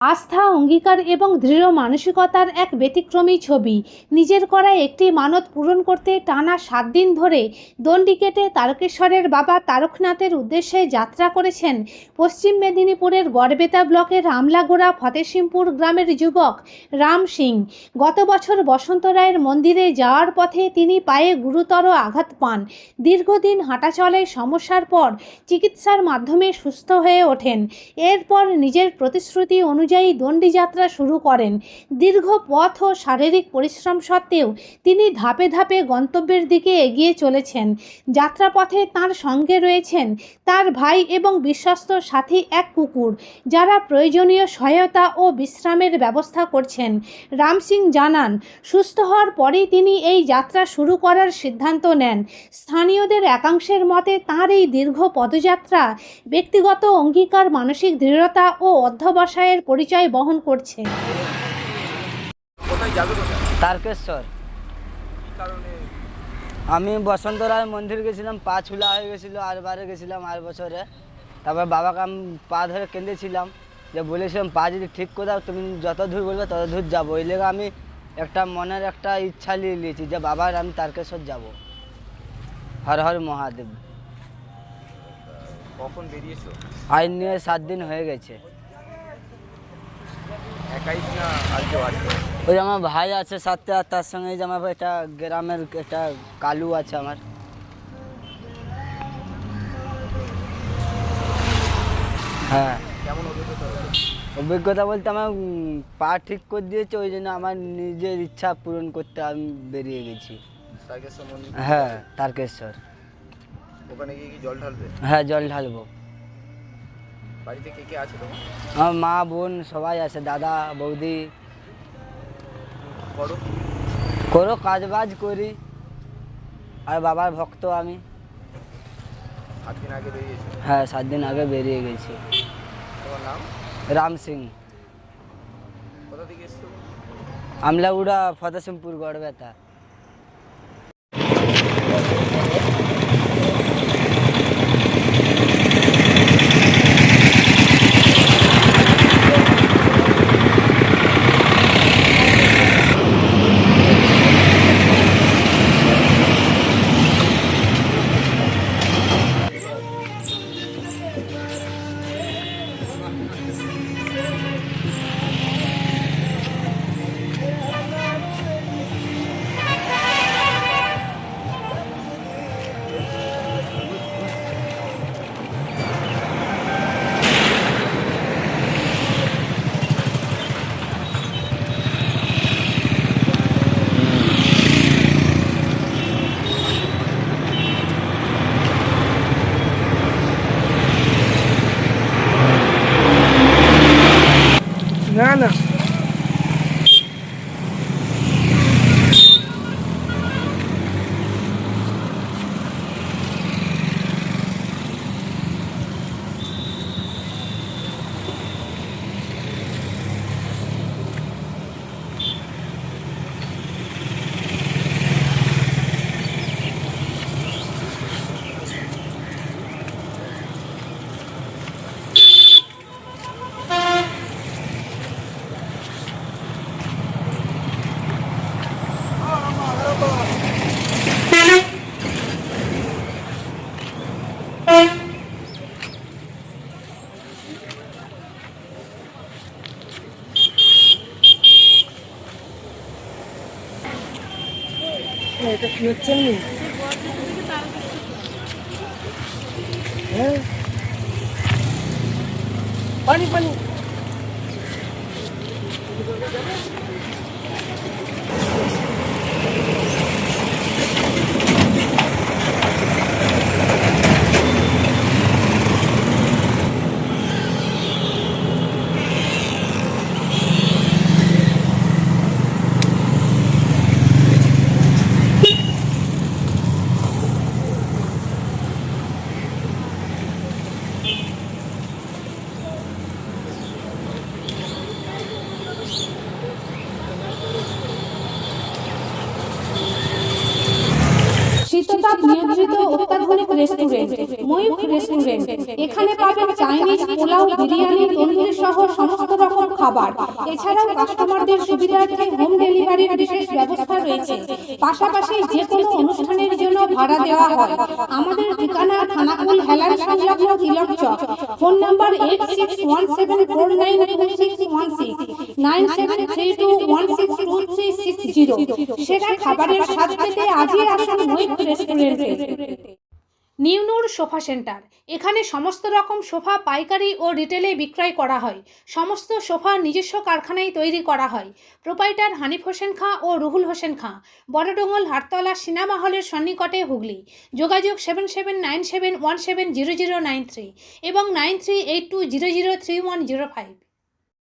আস্থা, অঙ্গীকার এবং দৃঢ় মানসিকতার এক ব্যতিক্রমী ছবি। নিজের করা একটি মানত পূরণ করতে টানা 7 দিন ধরে দণ্ডি কেটে তারকেশ্বরের বাবা তারকনাথের উদ্দেশ্যে যাত্রা করেছেন পশ্চিম মেদিনীপুরের গড়বেতা ব্লকের আমলাগোড়া ফতেসিমপুর গ্রামের যুবক রাম সিং। গত বছর বসন্ত রায়ের মন্দিরে যাওয়ার পথে তিনি পায়ে গুরুতর আঘাত পান। দীর্ঘদিন হাঁটাচলায় সমস্যার পর চিকিৎসার মাধ্যমে সুস্থ হয়ে ওঠেন। এরপর নিজের প্রতিশ্রুতি অনুযায়ী দণ্ডি যাত্রা শুরু করেন। দীর্ঘ পথ ও শারীরিক পরিশ্রম সত্ত্বেও তিনি ধাপে ধাপে গন্তব্যের দিকে এগিয়ে চলেছেন। যাত্রাপথে তার সঙ্গে রয়েছেন তার ভাই এবং বিশ্বস্ত সাথী এক কুকুর, যারা প্রয়োজনীয় সহায়তা ও বিশ্রামের ব্যবস্থা করছেন। রাম সিং জানান, সুস্থ হওয়ার পরেই তিনি এই যাত্রা শুরু করার সিদ্ধান্ত নেন। স্থানীয়দের একাংশের মতে তাঁর এই দীর্ঘ পদযাত্রা ব্যক্তিগত অঙ্গীকার, মানসিক দৃঢ়তা ও অধ্যবসায়ের পরিচয় বহন করছে। তারকেশ্বর। আমি বসন্ত রায় মন্দির গেছিলাম, পা ছুলা হয়ে গেছিলো, আরবারে গেছিলাম আর বছরে। তারপর বাবাকে আমি পা ধরে কেঁদেছিলাম, যে বলেছিলাম পা যদি ঠিক করে দাও তুমি যত দূর বলবে তত দূর যাবো। ওই লেগে আমি একটা মনের একটা ইচ্ছা নিয়ে নিয়েছি যে বাবার আমি তারকেশ্বর যাব। হর হর মহাদেব। কখন বেরিয়েছো? আজ নিয়ে 7 দিন হয়ে গেছে। একাই না আর কেউ আছে? ওই আমার ভাই আছে সাথে, আর তার সঙ্গে যে আমার একটা গ্রামের একটা কালু আছে আমার। হ্যাঁ, কেমন অভিজ্ঞতা হলো? অভিজ্ঞতা বলতে আমার পা ঠিক করে দিয়েছে, ওই জন্য আমার নিজের ইচ্ছা পূরণ করতে আমি বেরিয়ে গেছি। তারকেশ্বর মন্দির? হ্যাঁ, তারকেশ্বর। ওখানে গিয়ে কি জল ঢালবে? হ্যাঁ, জল ঢালবো। বাড়িতে কে কে আছে তোমার? আমার মা, বোন সবাই আছে, দাদা, বৌদি। করো করো কাজ বাজ করি, আর বাবার ভক্ত আমি। 8 দিন আগে বেরিয়েছো? হ্যাঁ, 7 দিন আগে বেরিয়ে গেছি। তোমার নাম? রাম সিং। কোথা থেকে এসছো? আমলাগুড়া ফতেসিমপুর গড়বেতা। না না এটা কি হচ্ছে? হ্যাঁ, পানি পানি। শীততাপ নিয়ন্ত্রিত অত্যাধুনিক রেস্টুরেন্ট ময়ূখ রেস্টুরেন্ট। এখানে পাবেন চাইনিজ, পোলাও, বিরিয়ানি, তন্দুরি সহ সমস্ত রকম খাবার। এছাড়াও কাস্টমারদের সুবিধার্থে হোম ডেলিভারির বিশেষ ব্যবস্থা রয়েছে। পাশাপাশি যে কোনো অনুষ্ঠানের জন্য ভাড়া দেওয়া হয়। আমাদের ঠিকানা খানাকুল হেলান সংলগ্ন তিলক চক। Phone number 8617492616 9732162360। সেরা খাবারের স্বাদ পেতে আজই আসুন মৈত্র রেস্টুরেন্টে। নিউ নূর সোফা সেন্টার। এখানে সমস্ত রকম সোফা পাইকারি ও রিটেলে বিক্রয় করা হয়। সমস্ত সোফা নিজস্ব কারখানায় তৈরি করা হয়। প্রোপাইটার হানিফ হোসেন খাঁ ও রুহুল হোসেন খাঁ, বড়ডোঙ্গল হাটতলা সিনেমা হলের সন্নিকটে, হুগলি। যোগাযোগ 7797170093 এবং 9382003105।